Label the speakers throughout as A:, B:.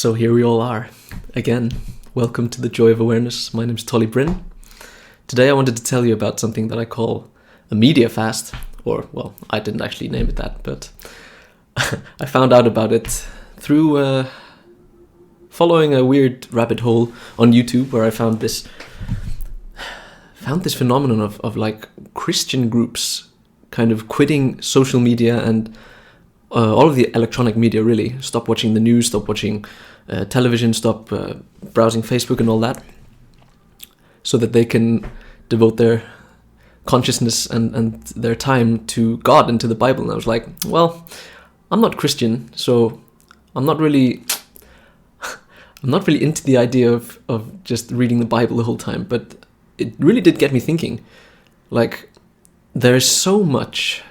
A: So here we all are, again. Welcome to the Joy of Awareness. My name is Tolly Bryn. Today I wanted to tell you about something that I call a media fast, or, well, I didn't actually name it that, but I found out about it through following a weird rabbit hole on YouTube where I found this phenomenon of like Christian groups kind of quitting social media and all of the electronic media, really. Stop watching the news, stop watching television, stop browsing Facebook and all that, so that they can devote their consciousness and their time to God and to the Bible. And I was like, well, I'm not Christian, so I'm not really into the idea of just reading the Bible the whole time. But it really did get me thinking. Like, there's so much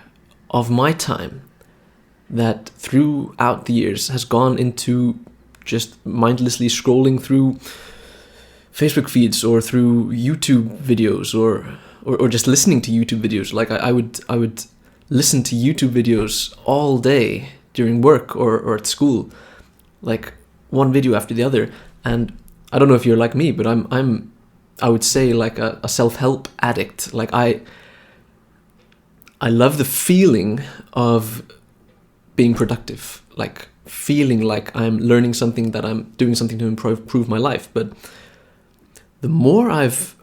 A: of my time that throughout the years has gone into just mindlessly scrolling through Facebook feeds or through YouTube videos or just listening to YouTube videos. Like I would listen to YouTube videos all day during work or at school, like one video after the other. And I don't know if you're like me, but I would say like a self-help addict. Like I love the feeling of being productive, like feeling like I'm learning something, that I'm doing something to improve my life. But the more I've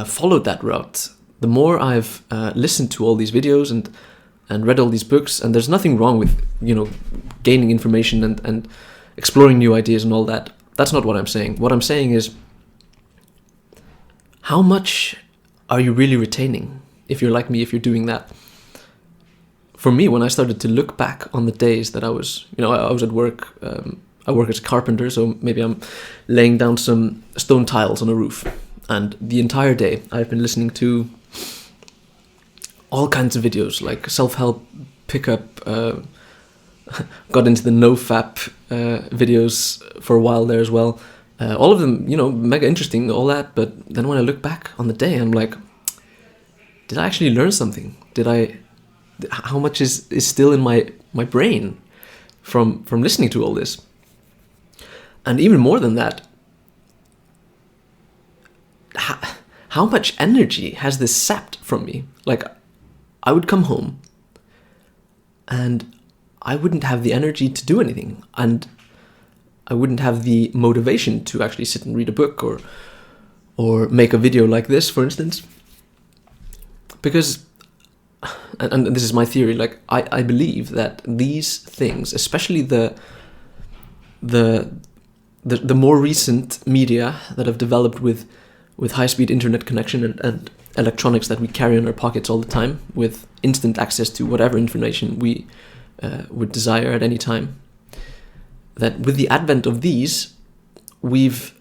A: followed that route, the more I've listened to all these videos and read all these books, and there's nothing wrong with, gaining information and exploring new ideas and all that. That's not what I'm saying. What I'm saying is, how much are you really retaining if you're like me, if you're doing that? For me, when I started to look back on the days that I was at work, I work as a carpenter, so maybe I'm laying down some stone tiles on a roof. And the entire day, I've been listening to all kinds of videos, like self-help, pickup, got into the no-fap videos for a while there as well. All of them, mega interesting, all that. But then when I look back on the day, I'm like, did I actually learn something? How much is still in my brain from listening to all this? And even more than that, how much energy has this sapped from me? Like, I would come home and I wouldn't have the energy to do anything, and I wouldn't have the motivation to actually sit and read a book or make a video like this, for instance, because, and this is my theory, like I believe that these things, especially the more recent media that have developed with high-speed internet connection and electronics that we carry in our pockets all the time, with instant access to whatever information we would desire at any time, that with the advent of these, we've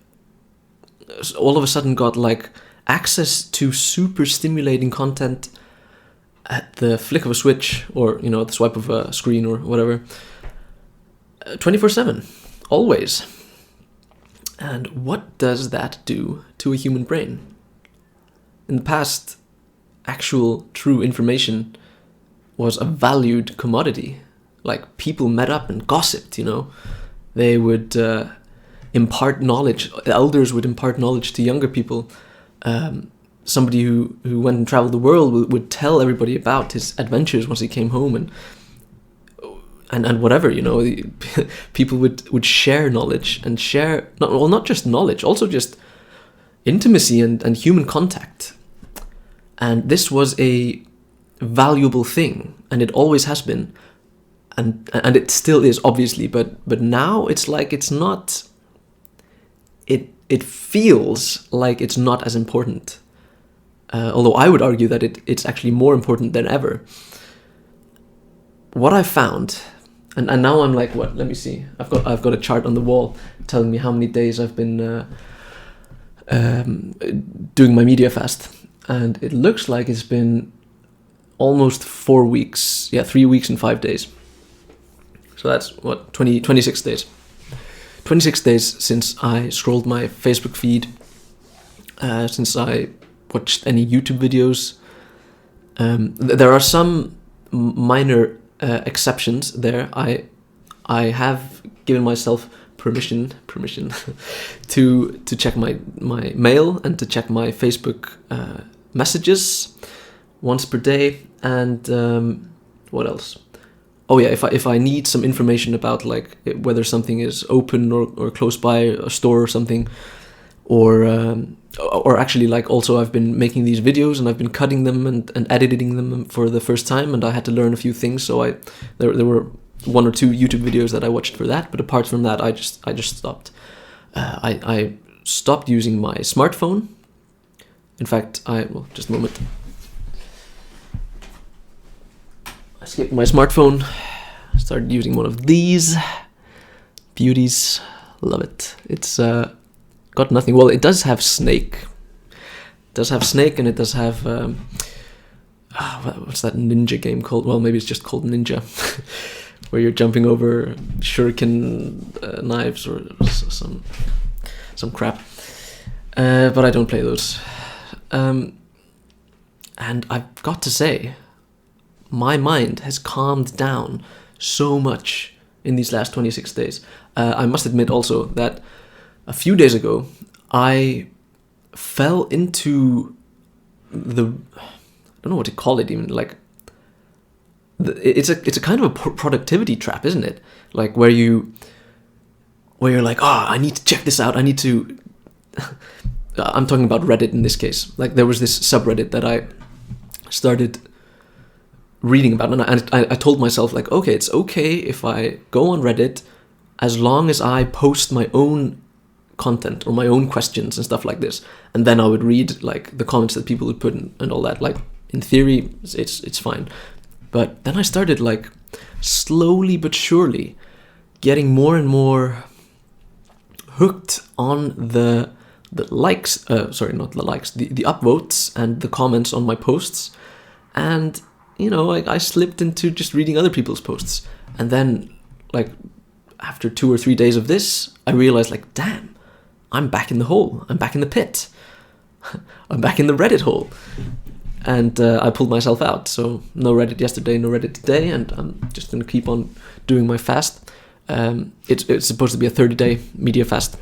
A: all of a sudden got like access to super stimulating content at the flick of a switch, or at the swipe of a screen or whatever, 24/7, always. And what does that do to a human brain? In the past, actual true information was a valued commodity. Like, people met up and gossiped, They would impart knowledge. The elders would impart knowledge to younger people. Somebody who went and traveled the world would tell everybody about his adventures once he came home, and whatever, people would share knowledge and share, not just knowledge, also just intimacy and human contact. And this was a valuable thing, and it always has been, and it still is, obviously, but now it's like it's not, it feels like it's not as important. Although I would argue that it's actually more important than ever. What I found, and now I'm like, what? Let me see. I've got a chart on the wall telling me how many days I've been doing my media fast, and it looks like it's been almost 4 weeks. Yeah, 3 weeks and 5 days. So that's 26 days. 26 days since I scrolled my Facebook feed, since I watched any YouTube videos. There are some minor exceptions there. I have given myself permission to check my mail and to check my Facebook messages once per day. And what else? Oh yeah, if I need some information about like whether something is open or close by a store or something, or actually like also I've been making these videos and I've been cutting them and editing them for the first time, and I had to learn a few things. So there were 1 or 2 YouTube videos that I watched for that, but apart from that, I just stopped. I stopped using my smartphone. In fact, just a moment. I skipped my smartphone. Started using one of these beauties. Love it. It's got nothing. Well, it does have Snake. It does have Snake, and it does have what's that ninja game called? Well, maybe it's just called Ninja, where you're jumping over shuriken knives or some crap. But I don't play those. And I've got to say, my mind has calmed down so much in these last 26 days. I must admit also that a few days ago, I fell into I don't know what to call it even, like, it's a kind of a productivity trap, isn't it? Like where you're like, I need to check this out. I need to, I'm talking about Reddit in this case. Like there was this subreddit that I started reading about, and I told myself like, okay, it's okay if I go on Reddit as long as I post my own content or my own questions and stuff like this, and then I would read like the comments that people would put in and all that. Like in theory, it's fine. But then I started like slowly but surely getting more and more hooked on the likes, sorry, not the likes, the upvotes and the comments on my posts, and I slipped into just reading other people's posts. And then, like, after 2 or 3 days of this, I realized, like, damn, I'm back in the hole. I'm back in the pit. I'm back in the Reddit hole. And I pulled myself out. So no Reddit yesterday, no Reddit today, and I'm just going to keep on doing my fast. It's supposed to be a 30-day media fast.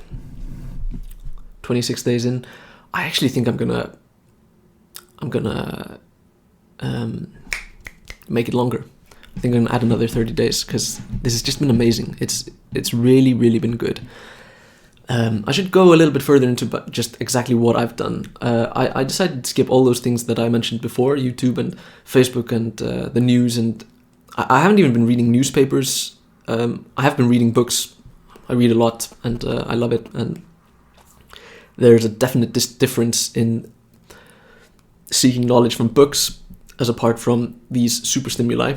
A: 26 days in. I actually think I'm gonna make it longer. I think I'm gonna add another 30 days because this has just been amazing. It's really, really been good. I should go a little bit further into just exactly what I've done. I decided to skip all those things that I mentioned before, YouTube and Facebook and the news, and I haven't even been reading newspapers. I have been reading books. I read a lot, and I love it. And there's a definite difference in seeking knowledge from books as apart from these super stimuli.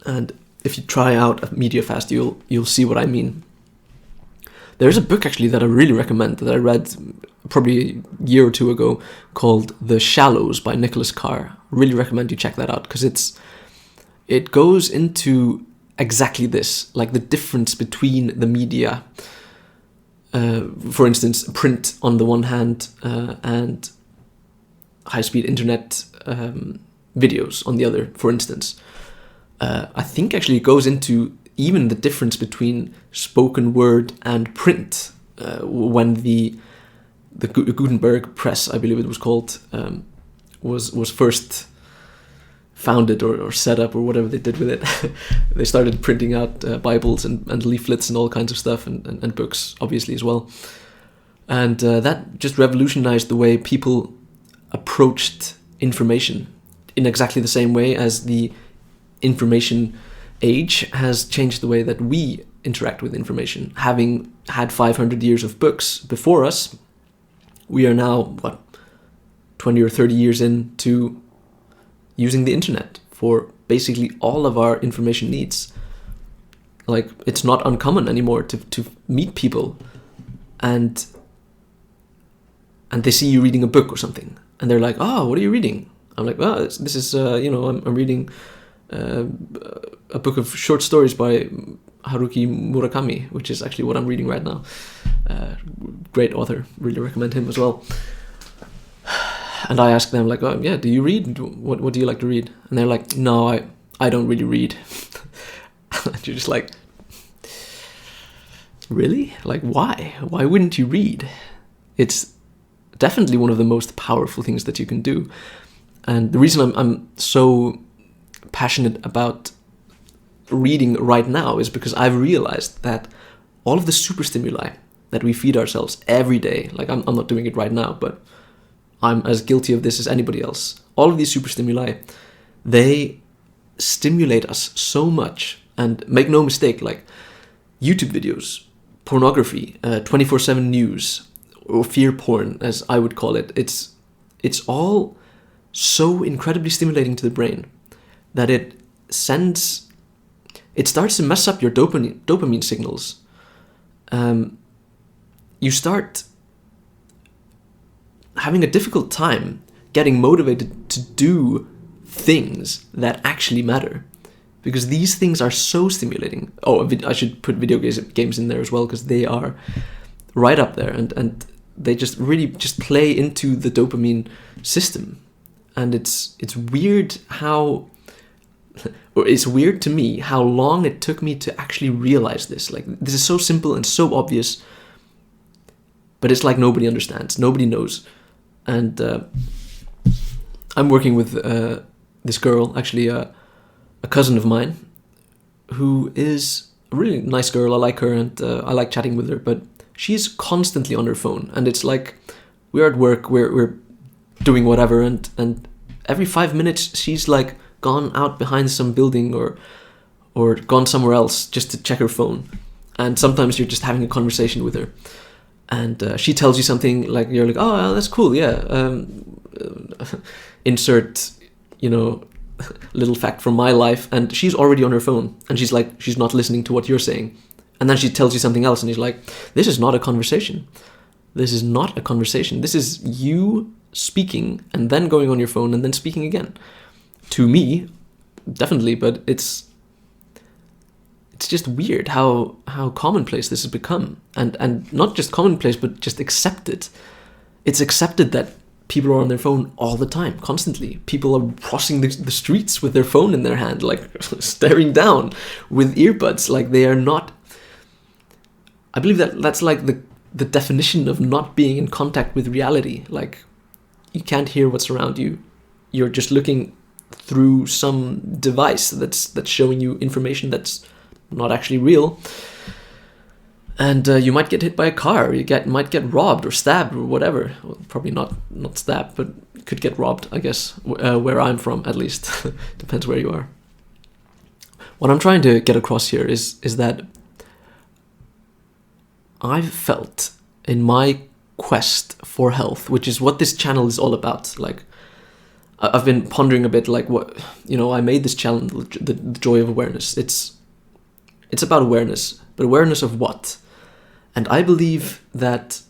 A: And if you try out a media fast, you'll see what I mean. There's a book actually that I really recommend that I read probably a year or 2 ago called The Shallows by Nicholas Carr. Really recommend you check that out because it goes into exactly this, like the difference between the media. For instance, print on the one hand and high-speed internet videos on the other, for instance. I think actually it goes into even the difference between spoken word and print when the Gutenberg press, I believe it was called, was first founded or set up or whatever they did with it. They started printing out Bibles and leaflets and all kinds of stuff and books, obviously, as well. And that just revolutionized the way people approached information in exactly the same way as the information age has changed the way that we interact with information. Having had 500 years of books before us, we are now, 20 or 30 years into using the internet for basically all of our information needs. Like, it's not uncommon anymore to meet people and they see you reading a book or something, and they're like, "Oh, what are you reading?" I'm like, "Well, this is I'm reading a book of short stories by Haruki Murakami, which is actually what I'm reading right now. Great author, really recommend him as well." And I ask them, like, "Oh, yeah, do you read? What do you like to read?" And they're like, "No, I don't really read." And you're just like, Really? Like, why? Why wouldn't you read? It's definitely one of the most powerful things that you can do. And the reason I'm so passionate about reading right now is because I've realized that all of the super stimuli that we feed ourselves every day, like I'm not doing it right now, but I'm as guilty of this as anybody else. All of these super stimuli, they stimulate us so much. And make no mistake, like YouTube videos, pornography, 24/7 news, or fear porn, as I would call it, it's all so incredibly stimulating to the brain that it starts to mess up your dopamine signals. You start having a difficult time getting motivated to do things that actually matter, because these things are so stimulating. Oh, I should put video games in there as well, because they are right up there, and they just really just play into the dopamine system. And it's weird how, or it's weird to me how long it took me to actually realize this. Like, this is so simple and so obvious, but it's like nobody understands, nobody knows. And I'm working with this girl, actually a cousin of mine, who is a really nice girl. I like her, and I like chatting with her, but she's constantly on her phone. And it's like, we're at work, we're doing whatever, and every 5 minutes she's like gone out behind some building or gone somewhere else just to check her phone. And sometimes you're just having a conversation with her, and she tells you something, like, you're like, oh, that's cool, yeah. Insert, little fact from my life, and she's already on her phone, and she's like, she's not listening to what you're saying. And then she tells you something else, and he's like, this is not a conversation. This is not a conversation. This is you speaking and then going on your phone and then speaking again. To me, definitely, but it's just weird how commonplace this has become. And not just commonplace, but just accepted. It's accepted that people are on their phone all the time, constantly. People are crossing the streets with their phone in their hand, like staring down with earbuds, like they are not. I believe that's like the definition of not being in contact with reality. Like, you can't hear what's around you. You're just looking through some device that's showing you information that's not actually real. And you might get hit by a car. You might get robbed or stabbed or whatever. Well, probably not stabbed, but could get robbed, I guess, where I'm from, at least. Depends where you are. What I'm trying to get across here is that I've felt in my quest for health, which is what this channel is all about. Like, I've been pondering a bit, like, what, I made this channel, the Joy of Awareness. It's about awareness, but awareness of what? And I believe that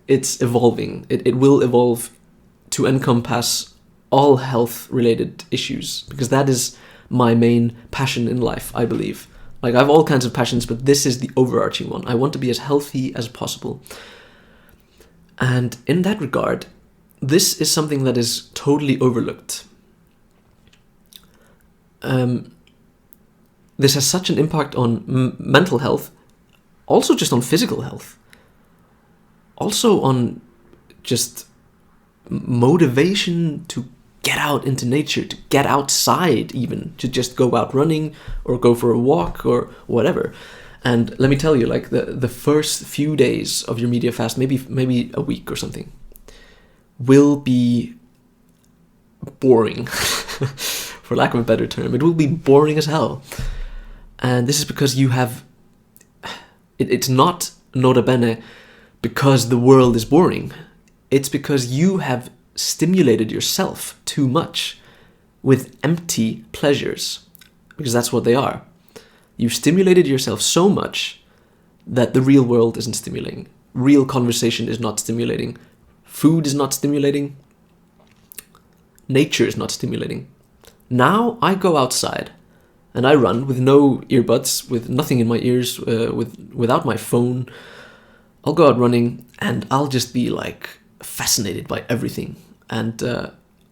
A: it's evolving. It will evolve to encompass all health-related issues, because that is my main passion in life, I believe. Like, I have all kinds of passions, but this is the overarching one. I want to be as healthy as possible. And in that regard, this is something that is totally overlooked. This has such an impact on mental health, also just on physical health, also on just motivation to get out into nature, to get outside, even to just go out running or go for a walk or whatever. And let me tell you, like, the first few days of your media fast, maybe a week or something, will be boring, for lack of a better term. It will be boring as hell. And this is because you have, it's not, nota bene, because the world is boring. It's because you have stimulated yourself too much with empty pleasures, because that's what they are. You've stimulated yourself so much that the real world isn't stimulating. Real conversation is not stimulating. Food is not stimulating. Nature is not stimulating. Now I go outside and I run with no earbuds, with nothing in my ears, without my phone. I'll go out running and I'll just be like fascinated by everything. And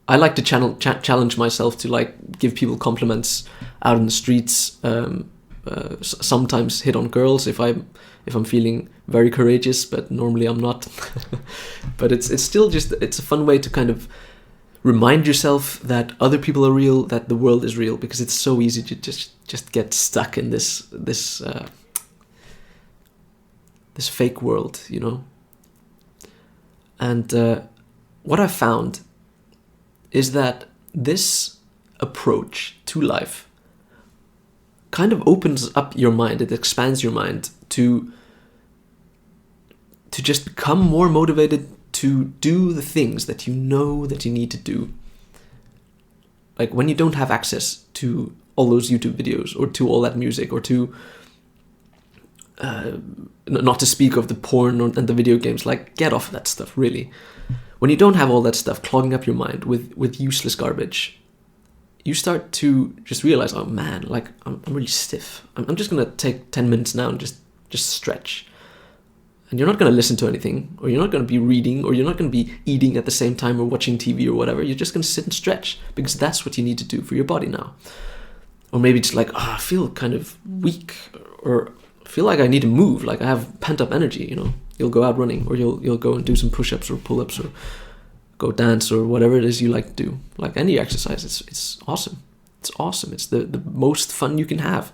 A: I like to challenge myself to like give people compliments out in the streets. sometimes hit on girls if I'm feeling very courageous, but normally I'm not. But it's still just, it's a fun way to kind of remind yourself that other people are real, that the world is real, because it's so easy to just get stuck in this fake world, you know. And what I found is that this approach to life kind of opens up your mind. It expands your mind to just become more motivated to do the things that you know that you need to do. Like when you don't have access to all those YouTube videos or to all that music or to not to speak of the porn and the video games, like get off that stuff, really. When you don't have all that stuff clogging up your mind with useless garbage, you start to just realize, oh man, like I'm really stiff. I'm just gonna take 10 minutes now and just stretch. And you're not gonna listen to anything, or you're not gonna be reading, or you're not gonna be eating at the same time or watching TV or whatever. You're just gonna sit and stretch, because that's what you need to do for your body now. Or maybe just like, I feel kind of weak, or feel like I need to move, like I have pent up energy, you know. You'll go out running, or you'll go and do some push-ups or pull-ups, or go dance, or whatever it is you like to do. Like any exercise, it's awesome. It's awesome. It's the most fun you can have.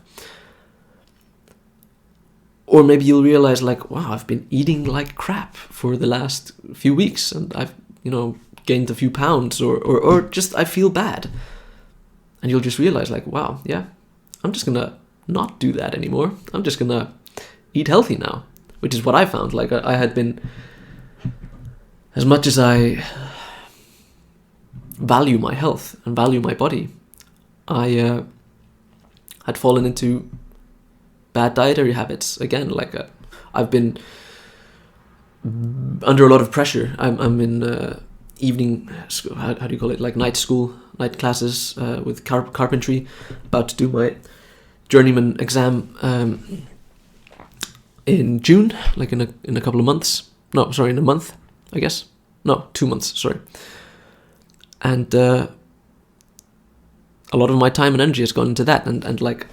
A: Or maybe you'll realize, like, wow, I've been eating like crap for the last few weeks, and I've, you know, gained a few pounds, or just I feel bad. And you'll just realize, like, wow, yeah, I'm just gonna not do that anymore. I'm just gonna eat healthy now, which is what I found. Like I had been, as much as I value my health and value my body, I had fallen into bad dietary habits again. Like I've been under a lot of pressure. I'm in evening school, how do you call it, like night classes with carpentry, about to do my journeyman exam in June, like in a couple of months. No, sorry, in a month, I guess. No, 2 months, sorry. And a lot of my time and energy has gone into that, and like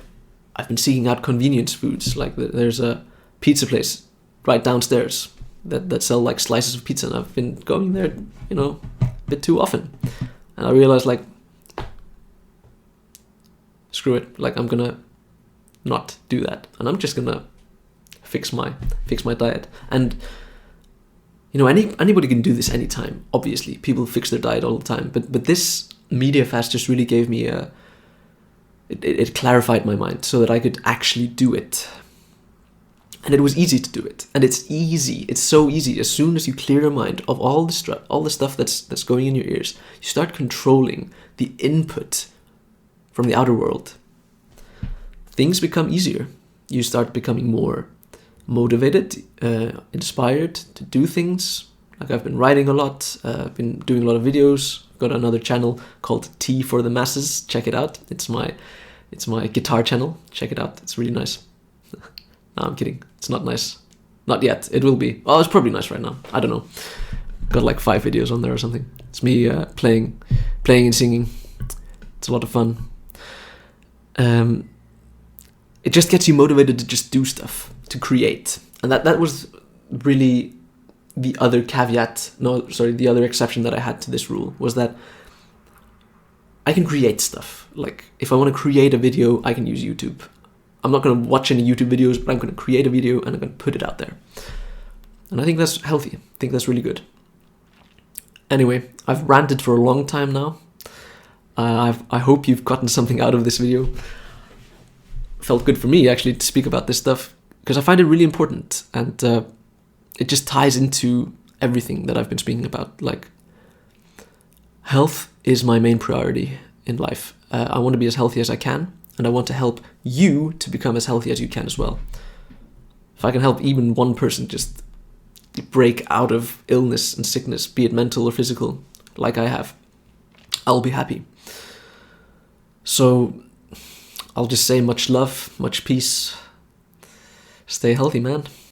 A: I've been seeking out convenience foods. Like there's a pizza place right downstairs that sell like slices of pizza, and I've been going there, you know, a bit too often. And I realized, like, screw it, like I'm gonna not do that, and I'm just gonna fix my diet. And you know, anybody can do this anytime. Obviously, people fix their diet all the time, but this media fast just really gave me it clarified my mind so that I could actually do it. And it was easy to do it. And it's easy. It's so easy. As soon as you clear your mind of all the stuff that's going in your ears, you start controlling the input from the outer world. Things become easier. You start becoming more motivated, inspired to do things. Like I've been writing a lot. I've been doing a lot of videos. Got another channel called Tea for the Masses. Check it out. It's my guitar channel. Check it out. It's really nice. No, I'm kidding. It's not nice. Not yet. It will be. Oh, it's probably nice right now. I don't know. Got like 5 videos on there or something. It's me playing and singing. It's a lot of fun. It just gets you motivated to just do stuff, to create. And that was really the other caveat. No, sorry, the other exception that I had to this rule was that I can create stuff. Like if I want to create a video, I can use YouTube. I'm not going to watch any YouTube videos, but I'm going to create a video and I'm going to put it out there. And I think that's healthy. I think that's really good. Anyway, I've ranted for a long time now. I hope you've gotten something out of this video. Felt good for me, actually, to speak about this stuff, because I find it really important, and it just ties into everything that I've been speaking about. Like, health is my main priority in life. I want to be as healthy as I can, and I want to help you to become as healthy as you can as well. If I can help even one person just break out of illness and sickness, be it mental or physical, like I have, I'll be happy. So I'll just say much love, much peace. Stay healthy, man.